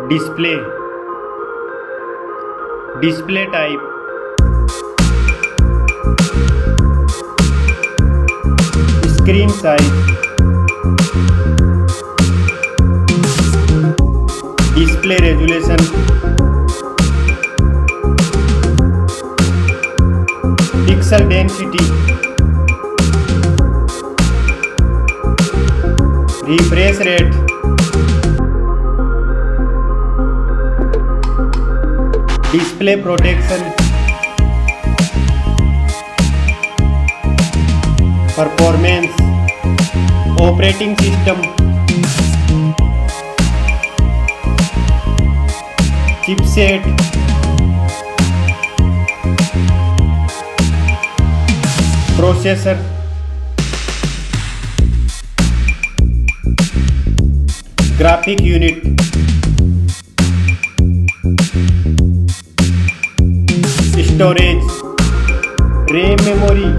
display, display type, screen size, display resolution, pixel density, refresh rate, display protection, performance, operating system, chipset, processor, graphic unit, storage, RAM memory,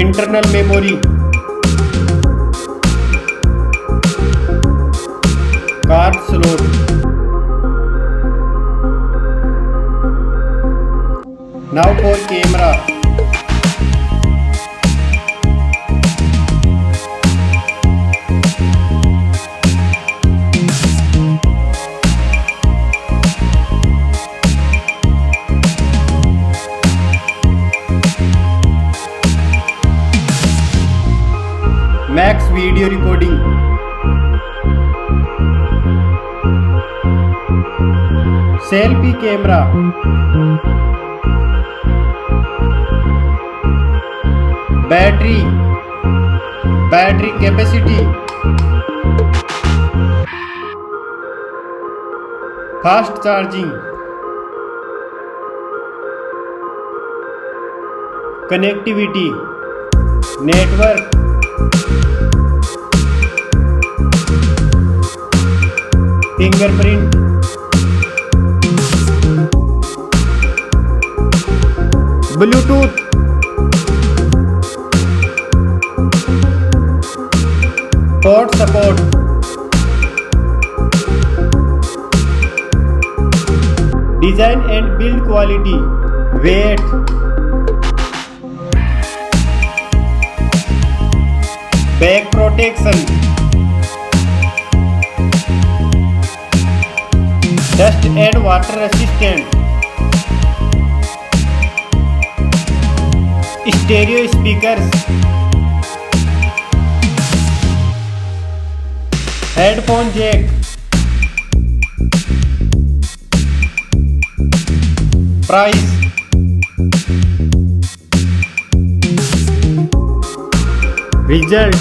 internal memory, card slot, now for camera. Max video recording, selfie camera, battery capacity, fast charging, connectivity, network, fingerprint, Bluetooth, port support, design and build quality, weight, back protection, dust and water resistant, stereo speakers, headphone jack, price, result,